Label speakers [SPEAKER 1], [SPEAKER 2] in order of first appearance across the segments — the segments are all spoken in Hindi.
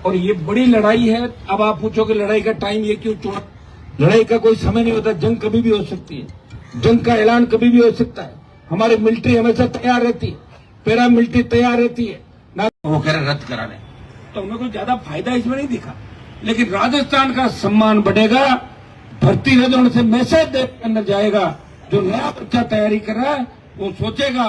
[SPEAKER 1] और ये बड़ी लड़ाई है। अब आप पूछोगे लड़ाई का टाइम ये क्यों चुना? लड़ाई का कोई समय नहीं होता, जंग कभी भी हो सकती है, जंग का ऐलान कभी भी हो सकता है। हमारी मिलिट्री हमेशा तैयार रहती है, पैरा मिलिट्री तैयार रहती है ना। वो कह रहे रद्द कराने, तो हमें कोई ज्यादा फायदा इसमें नहीं दिखा, लेकिन राजस्थान का सम्मान बढ़ेगा। भर्ती रद्द होने से मैसेज देश के अंदर जाएगा, जो नया बच्चा तैयारी कर रहा है वो सोचेगा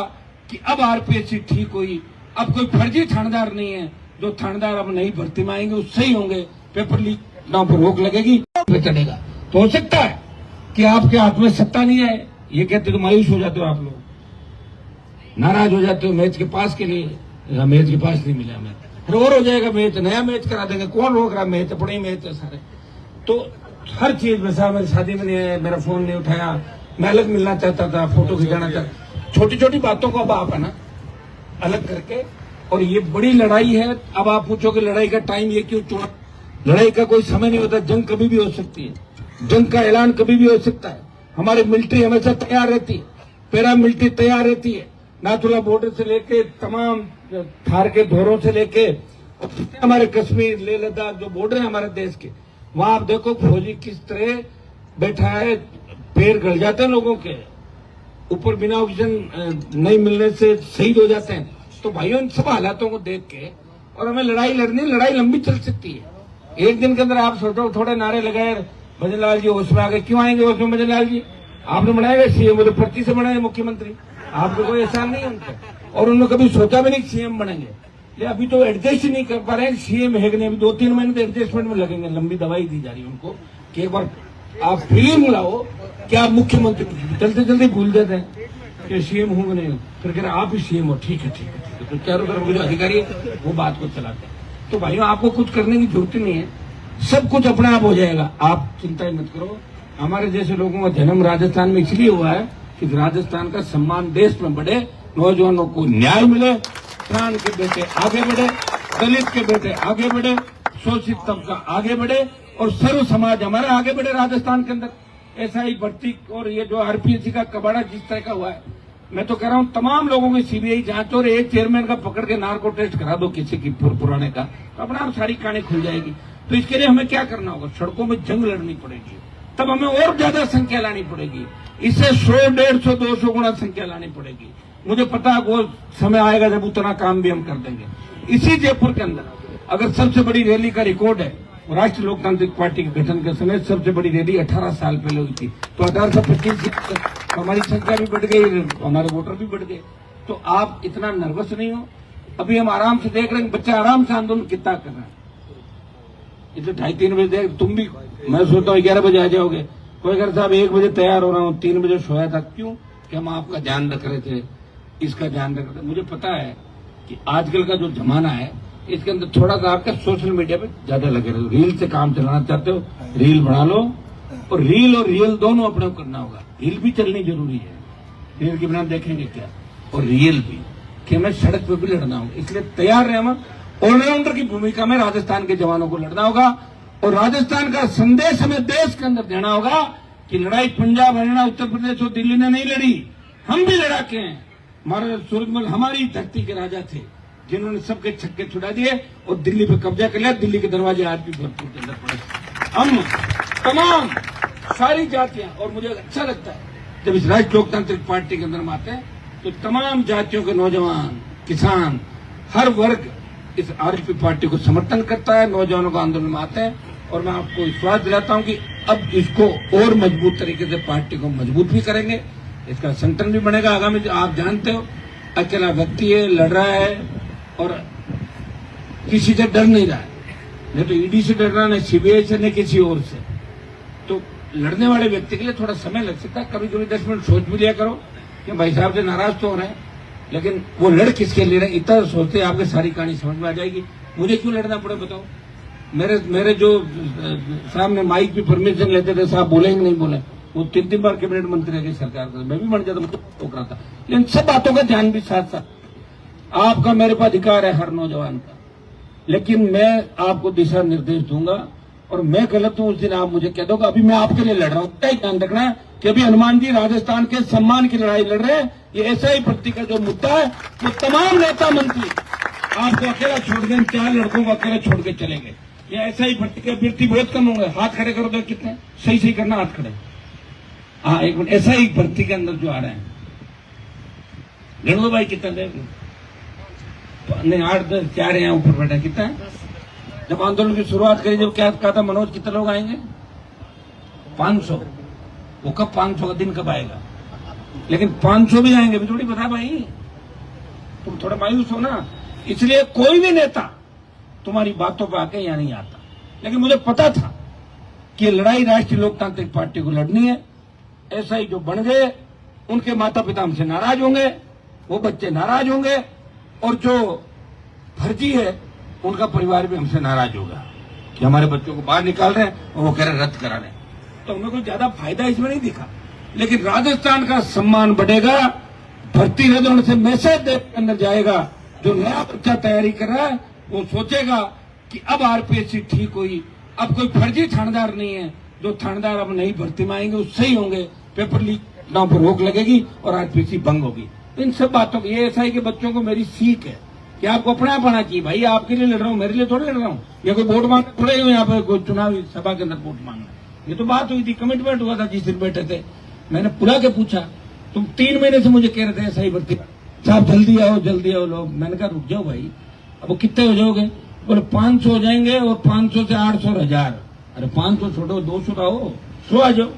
[SPEAKER 1] कि अब आरपीएससी ठीक हुई, अब कोई फर्जी थानेदार नहीं है, जो थानेदार अब नई भर्ती में आएंगे उससे ही होंगे, पेपर लीक नाम पर रोक लगेगी, पे चलेगा। तो हो सकता है कि आपके हाथ में सत्ता नहीं है, ये कहते तो मायूस हो जाते हो, आप लोग नाराज हो जाते हो मैच के पास के लिए, मैच के पास नहीं मिला हमें, फिर और हो जाएगा मैच, नया मैच करा देंगे, कौन रोक रहा मैच, बड़े मैच है सारे। तो हर चीज में साहब, मेरी शादी में नहीं है, मेरा फोन नहीं उठाया, मैं अलग मिलना चाहता था, फोटो खिंचाना चाहता, छोटी छोटी बातों को अब आप है ना अलग करके। और ये बड़ी लड़ाई है। अब आप पूछोगे लड़ाई का टाइम ये क्यों चुना? लड़ाई का कोई समय नहीं होता, जंग कभी भी हो सकती है, जंग का ऐलान कभी भी हो सकता है। हमारी मिलिट्री हमेशा तैयार रहती है, पैरा मिलिट्री तैयार रहती है। नाथुला बॉर्डर से लेके तमाम थार के धोरों से लेके हमारे कश्मीर लेह लद्दाख जो बॉर्डर है हमारे देश के, वहां आप देखो फौजी किस तरह बैठा है, पैर गड़ जाते हैं लोगों के ऊपर, बिना ऑक्सीजन नहीं मिलने से शहीद हो जाते हैं। तो भाइयों, इन सब हालातों को देख के और हमें लड़ाई लड़नी, लड़ाई लंबी चल सकती है। एक दिन के अंदर आप सोचो, थोड़े नारे लगाए भजन लाल जी होश में आ गए, क्यों आएंगे होश में भजन लाल जी? आपने बनाया सीएम, तो पर्ची से बनाए मुख्यमंत्री, आपको कोई एहसान नहीं उनका, और उन्होंने कभी सोचा भी नहीं सीएम बनेंगे। ले अभी तो एडजस्ट ही नहीं कर पा रहे हैं, सीएम है कि नहीं, अभी 2-3 महीने तो एडजस्टमेंट में लगेंगे। लंबी दवाई दी जा रही है उनको कि एक बार आप फिल्म लाओ कि आप मुख्यमंत्री, जल्दी जल्दी भूल जाते हैं कि सीएम हूं नहीं, फिर कह रहे आप ही सीएम हो, ठीक है ठीक है, तो चारों तरफ जो अधिकारी है वो बात को चलाते हैं। तो भाइयों, आपको कुछ करने की जरूरत नहीं है, सब कुछ अपने आप हो जाएगा, आप चिंता ही मत करो। हमारे जैसे लोगों का जन्म राजस्थान में इसलिए हुआ है कि राजस्थान का सम्मान देश में बढ़े, नौजवानों को न्याय मिले, किसान के बेटे आगे बढ़े, दलित के बेटे आगे बढ़े, शोषित तबका आगे बढ़े और सर्व समाज हमारा आगे बढ़े राजस्थान के अंदर। ऐसा ही भर्ती और ये जो आरपीएससी का कबाड़ा जिस तरह का हुआ है, मैं तो कह रहा हूं तमाम लोगों की सीबीआई जांच, और एक चेयरमैन का पकड़ के नार्को टेस्ट करा दो किसी की पुराने का, तो अपना आप सारी कहानी खुल जाएगी। तो इसके लिए हमें क्या करना होगा? सड़कों में जंग लड़नी पड़ेगी, तब हमें और ज्यादा संख्या लानी पड़ेगी, इससे 100, 150, 200 गुना संख्या लानी पड़ेगी। मुझे पता है वो समय आएगा जब उतना काम भी हम कर देंगे। इसी जयपुर के अंदर अगर सबसे बड़ी रैली का रिकॉर्ड है, राष्ट्रीय लोकतांत्रिक पार्टी के गठन के समय सबसे बड़ी रैली 18 साल पहले हुई थी, तो 1825 हमारी संख्या भी बढ़ गई, हमारे वोटर भी बढ़ गए। तो आप इतना नर्वस नहीं हो, अभी हम आराम से देख रहे हैं, बच्चा आराम से आंदोलन कितना कर रहा है। इसे 2:30-3 बजे देख, तुम भी, मैं सोचता हूँ 11 बजे आ जाओगे, कोई अगर साहब 1 बजे तैयार हो रहा हूँ, 3 बजे सोया था, क्यों? कि हम आपका ध्यान रख रहे थे, इसका ध्यान रख रहे थे। मुझे पता है कि आजकल का जो जमाना है इसके अंदर थोड़ा सा आपका सोशल मीडिया पे ज्यादा लगे रहो, रील से काम चलाना चाहते हो, रील बना लो, और रील और रियल दोनों अपने को करना होगा। रील भी चलनी जरूरी है, रील के बिना देखेंगे क्या, और रियल भी कि हमें सड़क पे भी लड़ना होगा। इसलिए तैयार रहे, हम ऑलराउंडर की भूमिका में राजस्थान के जवानों को लड़ना होगा, और राजस्थान का संदेश हमें देश के अंदर देना होगा कि लड़ाई पंजाब, हरियाणा, उत्तर प्रदेश और दिल्ली ने नहीं लड़ी, हम भी लड़ाके हैं। महाराजा सूरजमल हमारी धरती के राजा थे, जिन्होंने सबके छक्के छुड़ा दिए और दिल्ली पे कब्जा कर लिया। दिल्ली के दरवाजे आज भी भरपूर के अंदर पड़े। हम तमाम सारी जातियां, और मुझे अच्छा लगता है जब इस राष्ट्रीय लोकतांत्रिक पार्टी के अंदर हम आते हैं तो तमाम जातियों के नौजवान, किसान, हर वर्ग इस आरएलपी पार्टी को समर्थन करता है, नौजवानों को आंदोलन में आते हैं। और मैं आपको विश्वास दिलाता हूं कि अब इसको और मजबूत तरीके से पार्टी को मजबूत भी करेंगे, इसका संगठन भी बनेगा आगामी। आप जानते हो, अकेला व्यक्ति है, लड़ रहा है और किसी से डर नहीं रहा है, नहीं तो ईडी से डर रहा, नहीं सीबीआई से, नहीं किसी और से। तो लड़ने वाले व्यक्ति के लिए थोड़ा समय लग सकता है, कभी कभी 10 मिनट सोच भी लिया करो कि भाई साहब से नाराज तो हो रहे हैं, लेकिन वो लड़ किसके लिए रहे, इतना सोचते आपके सारी कहानी समझ में आ जाएगी। मुझे क्यों लड़ना पड़े बताओ? मेरे जो सामने माइक भी परमिशन लेते थे, साहब बोलेंगे नहीं बोले, वो 3 बार कैबिनेट मंत्री रह सरकार का, मैं भी बन जाता, मुझे टोक रहा था। लेकिन सब बातों का ध्यान भी साथ साथ आपका मेरे पर अधिकार है, हर नौजवान का, लेकिन मैं आपको दिशा निर्देश दूंगा, और मैं गलत हूं उस दिन आप मुझे कह दोगे। अभी मैं आपके लिए लड़ रहा हूं, क्या ध्यान रखना है कि अभी हनुमान जी राजस्थान के सम्मान की लड़ाई लड़ रहे हैं। ये ऐसा ही भर्ती का जो मुद्दा है, वो तमाम नेता मंत्री आपको अकेला छोड़ दें, 4 लड़कों को अकेला छोड़ के चले गए। ये ऐसा ही भर्ती के वृत्ति बहुत कम होंगे। हाथ खड़े करो तो कितने सही सही करना, हाथ खड़े। हाँ, एक मिनट, ऐसा ही भर्ती के अंदर जो आ रहे हैं गणो भाई कितना दे नहीं 8-10 4 यहाँ ऊपर बैठा कितना है। जब आंदोलन की शुरुआत करी, जब क्या कहा था मनोज कितने लोग आएंगे 500। वो कब 500 का दिन कब आएगा? लेकिन 500 भी आएंगे भी थोड़ी बता भाई, तुम थोड़ा मायूस हो ना। इसलिए कोई भी नेता तुम्हारी बातों पर आके यहाँ नहीं आता। लेकिन मुझे पता था कि लड़ाई राष्ट्रीय लोकतांत्रिक पार्टी को लड़नी है। ऐसा ही जो बन गए उनके माता पिता हमसे नाराज होंगे, वो बच्चे नाराज होंगे, और जो फर्जी है उनका परिवार भी हमसे नाराज होगा कि हमारे बच्चों को बाहर निकाल रहे हैं और वो कह रहे रद्द करा रहे हैं। तो हमें कोई ज्यादा फायदा इसमें नहीं दिखा। लेकिन राजस्थान का सम्मान बढ़ेगा, भर्ती रद्द होने से मैसेज देश के अंदर जाएगा। जो नया बच्चा तैयारी कर रहा है वो सोचेगा कि अब आरपीएससी ठीक हुई, अब कोई फर्जी थानेदार नहीं है। जो थानेदार अब नई भर्ती में आएंगे वो सही होंगे, पेपर लीक घटनाओं पर रोक लगेगी और आरपीएससी भंग होगी। इन सब बातों की ये एसआई के बच्चों को मेरी सीख है कि आपको अपने आप आना चाहिए। भाई आपके लिए लड़ रहा हूँ, मेरे लिए थोड़ी लड़ रहा हूँ। ये कोई वोट मांगना थोड़े यहाँ पे कोई चुनावी सभा के अंदर वोट मांगना। ये तो बात हुई थी, कमिटमेंट हुआ था जिस दिन बैठे थे। मैंने बुला के पूछा, तुम 3 महीने से मुझे कह रहे थे एसआई भर्ती साहब जल्दी आओ लोग। मैंने कहा रुक जाओ भाई, अब वो कितने हो जाओगे? बोले 500 हो जाएंगे और 500 से 800 और 1000। अरे 500 छोड़ो, 200 रहो, 100 आ जाओ।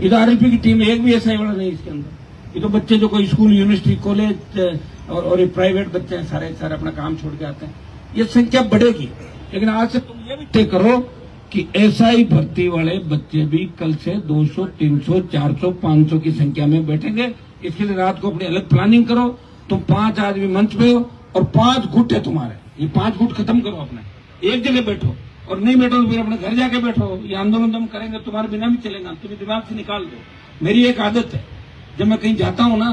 [SPEAKER 1] इधर आरएलपी की टीम एक भी एसआई वाला नहीं इसके अंदर। ये तो बच्चे जो कोई स्कूल, यूनिवर्सिटी, कॉलेज और ये प्राइवेट बच्चे हैं, सारे अपना काम छोड़ के आते हैं। ये संख्या बढ़ेगी। लेकिन आज से तुम ये भी तय करो कि एसआई भर्ती वाले बच्चे भी कल से 200, 300, 400, 500 की संख्या में बैठेंगे। इसके लिए रात को अपनी अलग प्लानिंग करो। तुम 5 आदमी मंच पे हो और 5 गुट है तुम्हारे, ये 5 गुट खत्म करो। अपने एक जगह बैठो, और नहीं बैठो तो फिर अपने घर जाके बैठो। ये आंदोलन हम करेंगे, तुम्हारे बिना भी चलेगा, तुम्हें दिमाग से निकाल दो। मेरी एक आदत है, जब मैं कहीं जाता हूँ ना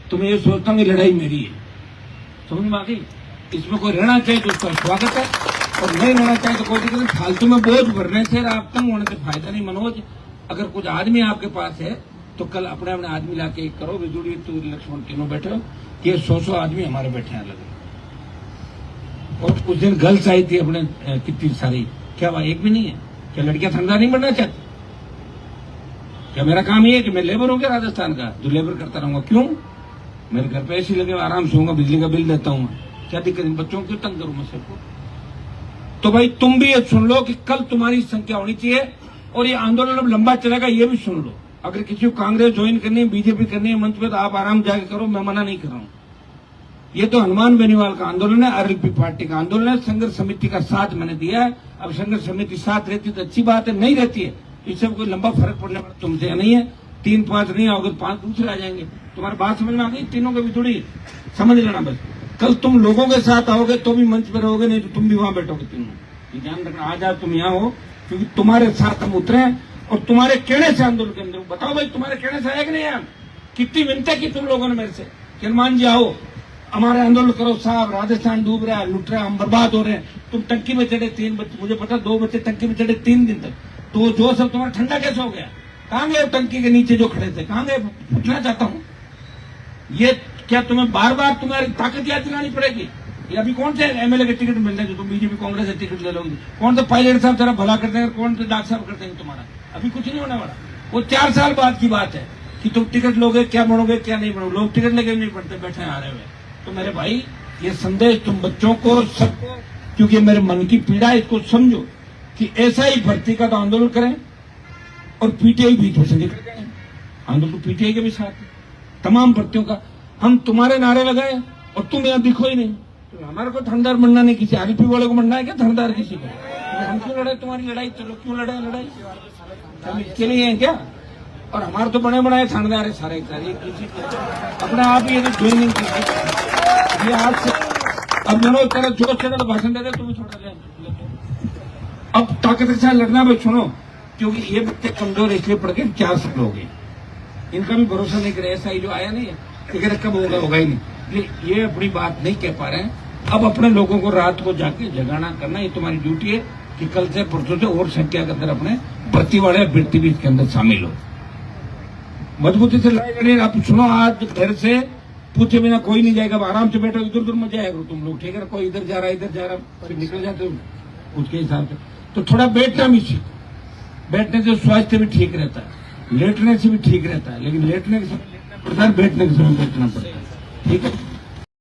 [SPEAKER 1] तो मैं ये सोचता हूँ कि लड़ाई मेरी है। समझ में आ गई? इसमें कोई रहना चाहिए तो उसका स्वागत है, और नहीं रहना चाहिए तो कोई दिक्कत नहीं। फालतू में बोझ भरने से, आप तंग होने से फायदा नहीं। मनोज, अगर कुछ आदमी आपके पास है तो कल अपने आदमी लाके करो। बिजुड़ी, तू, लक्ष्मण तीनों बैठे हो, ये 100 आदमी हमारे बैठे हैं अलग। और उस दिन गर्ल्स आई थी अपने कितनी सारी, क्या वह एक भी नहीं है? क्या लड़कियां थानेदार नहीं बनना चाहती? क्या मेरा काम ये है कि मैं लेबर हूँ क्या राजस्थान का, जो लेबर करता रहूंगा? क्यों? मेरे घर पे ऐसी लगे, आराम से होऊंगा, बिजली का बिल देता हूँ, क्या दिक्कत? बच्चों को क्यों तंग करूं मैं सबको? तो भाई तुम भी ये सुन लो कि कल तुम्हारी संख्या होनी चाहिए, और ये आंदोलन अब लंबा चलेगा, ये भी सुन लो। अगर किसी को कांग्रेस ज्वाइन करनी है, बीजेपी करनी है मंच पे, तो आप आराम जाके करो, मैं मना नहीं कर रहा हूँ। ये तो हनुमान बेनीवाल का आंदोलन है, आरएलपी पार्टी का आंदोलन है। संघर्ष समिति का साथ मैंने दिया है। अब संघर्ष समिति साथ रहती तो अच्छी बात है, नहीं रहती है इससे कोई लंबा फर्क पड़ने वाला तुमसे नहीं है। 3-5 नहीं आओगे, 5 दूसरे आ जाएंगे। तुम्हारी बात समझ में आ गई? तीनों को भी थोड़ी समझ लेना। बस कल तुम लोगों के साथ आओगे तो भी मंच पर रहोगे, नहीं तो तुम भी वहां बैठोगे तीनों। ये ध्यान रखना, आज आप तुम यहाँ हो क्योंकि तुम्हारे साथ हम उतरे हैं, और तुम्हारे कहने से आंदोलन के अंदर। बताओ भाई, तुम्हारे कहने से आया कि नहीं आया? कितनी मिन्नतें की तुम लोगों ने मेरे से कि हनुमान जी आओ, हमारे आंदोलन करो साहब, राजस्थान डूब रहा है, लुट रहा है, हम बर्बाद हो रहे हैं। तुम टंकी में चढ़े 3 बच्चे, मुझे पता 2 बच्चे टंकी में चढ़े 3 दिन तक। तो जो सब तुम्हारा ठंडा कैसे हो गया? कहाँ गए टंकी के नीचे जो खड़े थे, कहाँ गए? पूछना चाहता हूँ। ये क्या तुम्हें बार बार तुम्हारी ताकत याद दिलानी पड़ेगी? ये अभी कौन से एमएलए के टिकट मिल रहे हैं जो तुम बीजेपी कांग्रेस से टिकट ले लोगे? कौन से पायलट साहब जरा भला करते हैं, कौन से डॉक्टर साहब करते हैं तुम्हारा? अभी कुछ नहीं होने वाला। वो 4 साल बाद की बात है कि तुम टिकट लोगे, क्या बढ़ोगे क्या नहीं बढ़ोगे। लोग टिकट लेके नहीं पड़ते, बैठे आ रहे हुए। तो मेरे भाई, ये संदेश तुम बच्चों को, सबको, क्योंकि मेरे मन की पीड़ा, इसको समझो कि ऐसा ही भर्ती का तो आंदोलन करें, और पीटीआई बीच में से निकल गए। आंदोलन तो पीटीआई के भी साथ है, तमाम भर्तियों का। हम तुम्हारे नारे लगाए और तुम यहाँ दिखो ही नहीं। तो हमारे को थानेदार बनना नहीं, किसी आरएलपी वाले को बनना है क्या थानेदार किसी को? हम क्यों लड़े तुम्हारी लड़ाई? चलो क्यों लड़े लड़ाई? हम इसके लिए हैं क्या? और हमारे तो बड़े बड़े थानेदार है सारे किसी अपने आप ही ये ज्वाइनिंग ये आज से। अब मनोज तेरा जोश चले तो भाषण दे दे, तुम थोड़ा ले। अब ताकत के साथ लड़ना भाई, सुनो, क्योंकि ये बच्चे कमजोर इसलिए पड़ गए, 4 साल हो गए, इनका भी भरोसा नहीं करे। ऐसा ही जो आया नहीं है, कब होगा ही नहीं। ये अपनी बात नहीं कह पा रहे हैं। अब अपने लोगों को रात को जाके जगाना करना, ये तुम्हारी ड्यूटी है कि कल से परसों से और संख्या के अंदर अपने भर्ती वाले अभ्यर्थी भी इसके अंदर शामिल हो। मजबूती से लड़ाई लड़िए। आप सुनो, आज घर से पूछे बिना कोई नहीं जाएगा। अब आराम से बैठो, इधर उधर मत जाया करो तुम लोग, ठीक है ना। कोई इधर जा रहा है, इधर जा रहा, फिर निकल जाते हो उसके हिसाब से। तो थोड़ा बैठना भी सीखो। बैठने से स्वास्थ्य भी ठीक रहता है, लेटने से भी ठीक रहता है, लेकिन लेटने के समय लेटना पड़ता है, बैठने के समय बैठना पड़ता है, ठीक है।